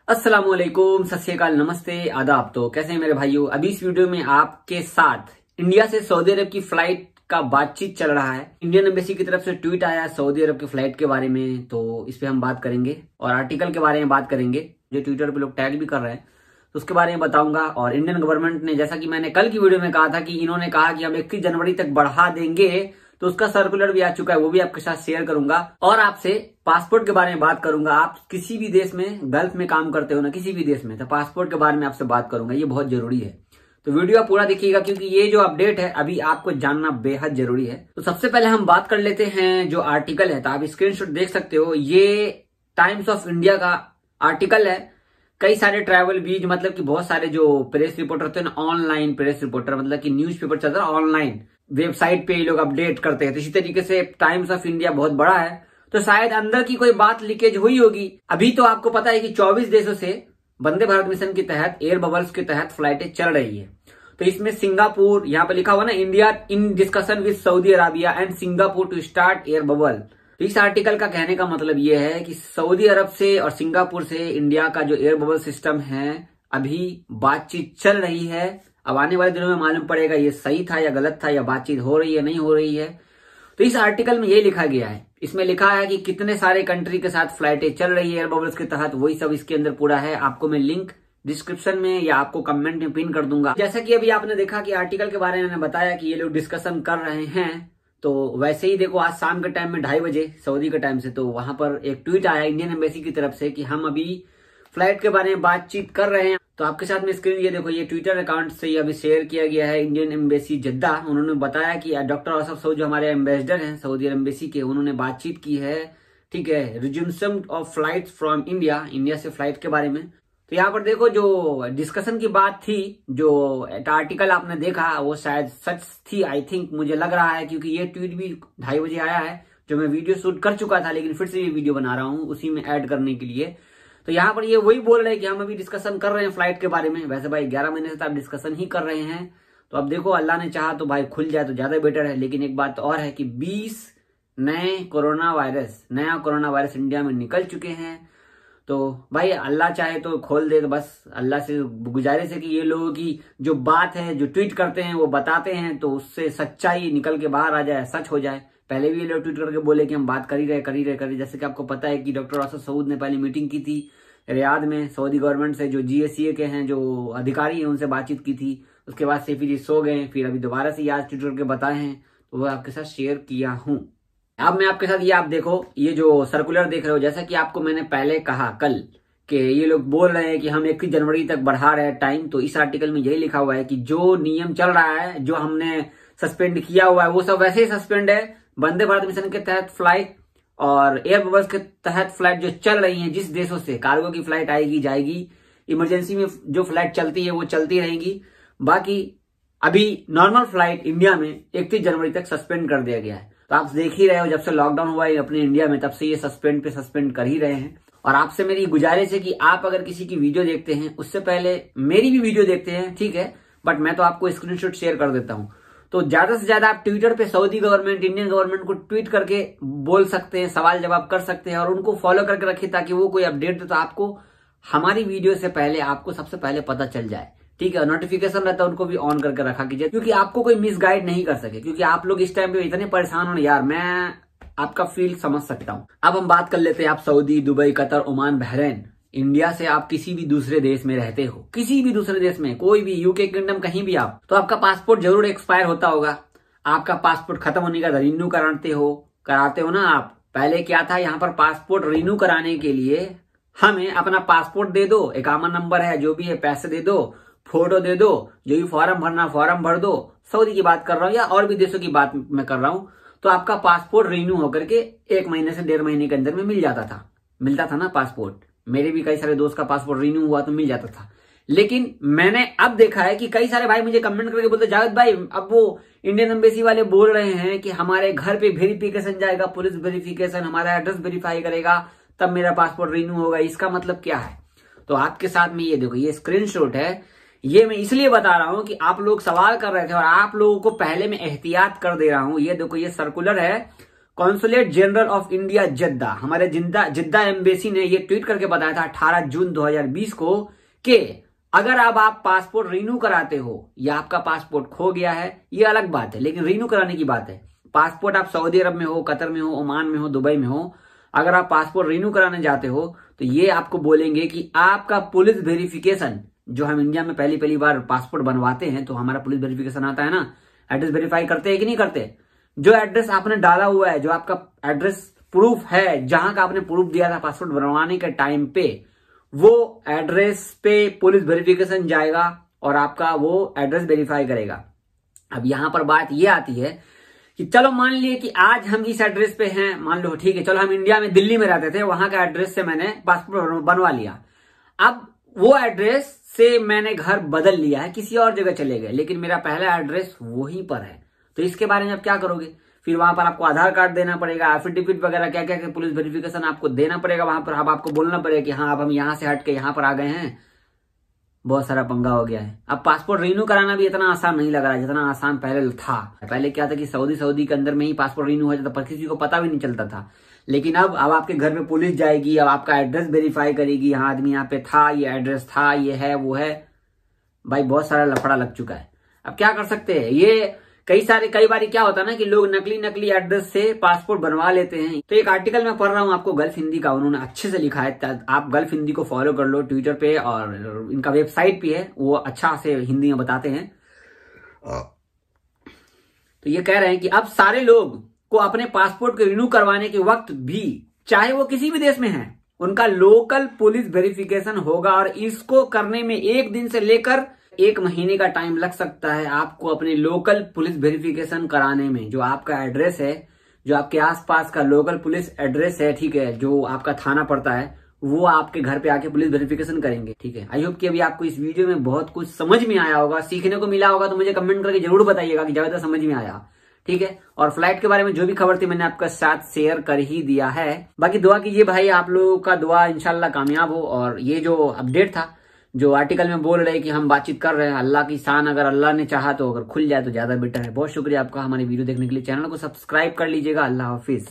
अस्सलामुअलैकुम, सत श्री अकाल, नमस्ते, आदाब। तो कैसे हैं मेरे भाइयों। अभी इस वीडियो में आपके साथ इंडिया से सऊदी अरब की फ्लाइट का बातचीत चल रहा है। इंडियन एम्बेसी की तरफ से ट्वीट आया सऊदी अरब की फ्लाइट के बारे में, तो इस पे हम बात करेंगे और आर्टिकल के बारे में बात करेंगे जो ट्विटर पे लोग टैग भी कर रहे हैं, तो उसके बारे में बताऊंगा। और इंडियन गवर्नमेंट ने, जैसा कि मैंने कल की वीडियो में कहा था कि इन्होंने कहा कि हम 31 जनवरी तक बढ़ा देंगे, तो उसका सर्कुलर भी आ चुका है, वो भी आपके साथ शेयर करूंगा। और आपसे पासपोर्ट के बारे में बात करूंगा। आप किसी भी देश में, गल्फ में काम करते हो ना, किसी भी देश में, तो पासपोर्ट के बारे में आपसे बात करूंगा, ये बहुत जरूरी है। तो वीडियो आप पूरा देखिएगा क्योंकि ये जो अपडेट है अभी आपको जानना बेहद जरूरी है। तो सबसे पहले हम बात कर लेते हैं जो आर्टिकल है, तो आप स्क्रीनशॉट देख सकते हो, ये टाइम्स ऑफ इंडिया का आर्टिकल है। कई सारे ट्रैवल बीज, मतलब कि बहुत सारे जो प्रेस रिपोर्टर होते हैं ना, ऑनलाइन प्रेस रिपोर्टर, मतलब कि न्यूज़पेपर चलता है ऑनलाइन, वेबसाइट पे ये लोग अपडेट करते हैं। तो इसी तरीके से टाइम्स ऑफ इंडिया बहुत बड़ा है, तो शायद अंदर की कोई बात लीकेज हुई होगी। अभी तो आपको पता है कि 24 देशों से वंदे भारत मिशन के तहत, एयर बबल्स के तहत फ्लाइटें चल रही है। तो इसमें सिंगापुर, यहाँ पे लिखा हुआ ना, India in discussion with Saudi Arabia and Singapore to start air bubble. तो इस आर्टिकल का कहने का मतलब यह है कि सऊदी अरब से और सिंगापुर से इंडिया का जो एयर बबल सिस्टम है, अभी बातचीत चल रही है। अब आने वाले दिनों में मालूम पड़ेगा ये सही था या गलत था, या बातचीत हो रही है नहीं हो रही है। तो इस आर्टिकल में ये लिखा गया है, इसमें लिखा है कि कितने सारे कंट्री के साथ फ्लाइटें चल रही है एयर बबल्स के तहत, वही सब इसके अंदर पूरा है। आपको मैं लिंक डिस्क्रिप्शन में या आपको कमेंट में पिन कर दूंगा। जैसा कि अभी आपने देखा कि आर्टिकल के बारे में मैंने बताया कि ये लोग डिस्कशन कर रहे हैं, तो वैसे ही देखो आज शाम के टाइम में 2:30 बजे सऊदी के टाइम से, तो वहां पर एक ट्वीट आया इंडियन एम्बेसी की तरफ से कि हम अभी फ्लाइट के बारे में बातचीत कर रहे हैं। तो आपके साथ में स्क्रीन ये देखो, ये ट्विटर अकाउंट से ये अभी शेयर किया गया है इंडियन एम्बेसी जद्दा। उन्होंने बताया कि डॉक्टर औसफ सऊद जो हमारे एम्बेसडर हैं सऊदी एम्बेसी के, उन्होंने बातचीत की है, ठीक है, resumption of flight from India, India से फ्लाइट के बारे में। तो यहाँ पर देखो जो डिस्कशन की बात थी, जो आर्टिकल आपने देखा वो शायद सच थी, आई थिंक, मुझे लग रहा है, क्योंकि ये ट्वीट भी 2:30 बजे आया है, जो मैं वीडियो शूट कर चुका था, लेकिन फिर से ये वीडियो बना रहा हूँ उसी में ऐड करने के लिए। तो यहाँ पर ये वही बोल रहे हैं कि हम अभी डिस्कशन कर रहे हैं फ्लाइट के बारे में। वैसे भाई 11 महीने से तो आप डिस्कशन ही कर रहे हैं, तो अब देखो अल्लाह ने चाहा तो भाई खुल जाए तो ज्यादा बेटर है। लेकिन एक बात और है कि 20 नया कोरोना वायरस इंडिया में निकल चुके हैं, तो भाई अल्लाह चाहे तो खोल दे। तो बस अल्लाह से गुजारिश है कि ये लोगों की जो बात है, जो ट्वीट करते हैं, वो बताते हैं, तो उससे सच्चाई निकल के बाहर आ जाए, सच हो जाए। पहले भी ये लोग ट्वीट करके बोले कि हम बात कर ही रहे। जैसे कि आपको पता है कि डॉक्टर औसफ सऊद ने पहले मीटिंग की थी रियाद में सऊदी गवर्नमेंट से, जो GSCA के हैं, जो अधिकारी हैं, उनसे बातचीत की थी। उसके बाद से फिर ये सो गए, फिर अभी दोबारा से आज ट्वीट करके बताए हैं, तो वो आपके साथ शेयर किया हूं। अब मैं आपके साथ ये, आप देखो ये जो सर्कुलर देख रहे हो, जैसा कि आपको मैंने पहले कहा कल कि ये लोग बोल रहे हैं कि हम 21 जनवरी तक बढ़ा रहे हैं टाइम। तो इस आर्टिकल में यही लिखा हुआ है कि जो नियम चल रहा है, जो हमने सस्पेंड किया हुआ है, वो सब वैसे ही सस्पेंड है। वंदे भारत मिशन के तहत फ्लाइट और एयर बबल्स के तहत फ्लाइट जो चल रही हैं, जिस देशों से कार्गो की फ्लाइट आएगी जाएगी, इमरजेंसी में जो फ्लाइट चलती है वो चलती रहेंगी। बाकी अभी नॉर्मल फ्लाइट इंडिया में 31 जनवरी तक सस्पेंड कर दिया गया है। तो आप देख ही रहे हो, जब से लॉकडाउन हुआ है अपने इंडिया में, तब से ये सस्पेंड पे सस्पेंड कर ही रहे हैं। और आपसे मेरी गुजारिश है कि आप अगर किसी की वीडियो देखते हैं, उससे पहले मेरी भी वीडियो देखते हैं, ठीक है, बट मैं तो आपको स्क्रीनशॉट शेयर कर देता हूं। तो ज्यादा से ज्यादा आप ट्विटर पे सऊदी गवर्नमेंट, इंडियन गवर्नमेंट को ट्वीट करके बोल सकते हैं, सवाल जवाब कर सकते हैं, और उनको फॉलो करके रखिए ताकि वो कोई अपडेट दे तो आपको हमारी वीडियो से पहले, आपको सबसे पहले पता चल जाए, ठीक है। नोटिफिकेशन रहता है उनको भी ऑन करके रखा कीजिए, क्योंकि आपको कोई मिसगाइड नहीं कर सके, क्योंकि आप लोग इस टाइम पे इतने परेशान हो यार, मैं आपका फील समझ सकता हूं। अब हम बात कर लेते हैं, आप Saudi, Dubai, Qatar, Oman, Bahrain, India से आप किसी भी दूसरे देश में रहते हो, किसी भी दूसरे देश में, कोई भी यूके किंगडम, कहीं भी आप, तो आपका पासपोर्ट जरूर एक्सपायर होता होगा। आपका पासपोर्ट खत्म होने का रिन्यू कराते हो ना आप। पहले क्या था, यहाँ पर पासपोर्ट रिन्यू कराने के लिए हमें अपना पासपोर्ट दे दो, इकामा नंबर है जो भी है, पैसे दे दो, फोटो दे दो, जो भी फॉर्म भरना फॉर्म भर दो। सऊदी की बात कर रहा हूँ या और भी देशों की बात मैं कर रहा हूँ, तो आपका पासपोर्ट रिन्यू होकर के 1 महीने से 1.5 महीने के अंदर में मिलता था ना पासपोर्ट। मेरे भी कई सारे दोस्त का पासपोर्ट रिन्यू हुआ तो मिल जाता था। लेकिन मैंने अब देखा है कि कई सारे भाई मुझे कमेंट करके बोलते, जावेद भाई अब वो इंडियन एम्बेसी वाले बोल रहे हैं कि हमारे घर पे वेरिफिकेशन जाएगा, पुलिस वेरिफिकेशन, हमारा एड्रेस वेरीफाई करेगा, तब मेरा पासपोर्ट रिन्यू होगा। इसका मतलब क्या है? तो आपके साथ में ये देखो, ये स्क्रीनशॉट है। ये मैं इसलिए बता रहा हूं कि आप लोग सवाल कर रहे थे और आप लोगों को पहले मैं एहतियात कर दे रहा हूं। ये देखो, ये सर्कुलर है consulate general of India Jeddah, हमारे जिद्दा एम्बेसी ने ये ट्वीट करके बताया था 18 जून 2020 को कि अगर अब आप पासपोर्ट रिन्यू कराते हो या आपका पासपोर्ट खो गया है, ये अलग बात है, लेकिन रिन्यू कराने की बात है। पासपोर्ट आप सऊदी अरब में हो, कतर में हो, ओमान में हो, दुबई में हो, अगर आप पासपोर्ट रिन्यू कराने जाते हो तो ये आपको बोलेंगे कि आपका पुलिस वेरिफिकेशन, जो हम इंडिया में पहली बार पासपोर्ट बनवाते हैं तो हमारा पुलिस वेरिफिकेशन आता है ना, एड्रेस वेरीफाई करते हैं कि नहीं करते। जो एड्रेस आपने डाला हुआ है, जो आपका एड्रेस प्रूफ है, जहां का आपने प्रूफ दिया था पासपोर्ट बनवाने के टाइम पे, वो एड्रेस पे पुलिस वेरिफिकेशन जाएगा और आपका वो एड्रेस वेरीफाई करेगा। अब यहां पर बात ये आती है कि चलो मान लिए कि आज हम इस एड्रेस पे हैं, मान लो ठीक है, चलो हम इंडिया में दिल्ली में रहते थे, वहां का एड्रेस से मैंने पासपोर्ट बनवा लिया। अब वो एड्रेस से मैंने घर बदल लिया है, किसी और जगह चले गए, लेकिन मेरा पहला एड्रेस वहीं पर है, तो इसके बारे में आप क्या करोगे? फिर वहां पर आपको आधार कार्ड देना पड़ेगा, एफिडेविट वगैरह क्या क्या पुलिस वेरिफिकेशन आपको देना पड़ेगा वहां पर। अब आपको बोलना पड़ेगा कि हाँ अब हम यहां से हट के यहां पर आ गए हैं। बहुत सारा पंगा हो गया है। अब पासपोर्ट रिन्यू कराना भी इतना आसान नहीं लग रहा है जितना आसान पहले था। पहले क्या था कि सऊदी के अंदर में ही पासपोर्ट रिन्यू हो जाता, पर किसी को पता भी नहीं चलता था। लेकिन अब आपके घर पे पुलिस जाएगी, अब आपका एड्रेस वेरीफाई करेगी, हाँ आदमी यहाँ पे था, ये एड्रेस था, ये है वो है। भाई बहुत सारा लफड़ा लग चुका है। अब क्या कर सकते हैं, ये कई बार क्या होता है ना कि लोग नकली एड्रेस से पासपोर्ट बनवा लेते हैं। तो एक आर्टिकल मैं पढ़ रहा हूं आपको गल्फ हिंदी का, उन्होंने अच्छे से लिखा है, आप गल्फ हिंदी को फॉलो कर लो ट्विटर पे, और इनका वेबसाइट भी है, वो अच्छा से हिंदी में बताते हैं। तो ये कह रहे हैं कि अब सारे लोग को अपने पासपोर्ट को रिन्यू करवाने के वक्त भी, चाहे वो किसी भी देश में है, उनका लोकल पुलिस वेरिफिकेशन होगा, और इसको करने में 1 दिन से लेकर 1 महीने का टाइम लग सकता है आपको अपने लोकल पुलिस वेरिफिकेशन कराने में। जो आपका एड्रेस है, जो आपके आसपास का लोकल पुलिस एड्रेस है, ठीक है, जो आपका थाना पड़ता है, वो आपके घर पे आके पुलिस वेरिफिकेशन करेंगे। ठीक है, आई होप कि अभी आपको इस वीडियो में बहुत कुछ समझ में आया होगा, सीखने को मिला होगा। तो मुझे कमेंट करके जरूर बताइएगा कि ज्यादा समझ में आया। ठीक है, और फ्लाइट के बारे में जो भी खबर थी मैंने आपके साथ शेयर कर ही दिया है। बाकी दुआ कीजिए भाई, आप लोगों का दुआ इंशाल्लाह कामयाब हो। और ये जो अपडेट था, जो आर्टिकल में बोल रहे हैं कि हम बातचीत कर रहे हैं, अल्लाह की शान, अगर अल्लाह ने चाहा तो अगर खुल जाए तो ज्यादा बेटर है। बहुत शुक्रिया आपका हमारी वीडियो देखने के लिए। चैनल को सब्सक्राइब कर लीजिएगा। अल्लाह हाफिज।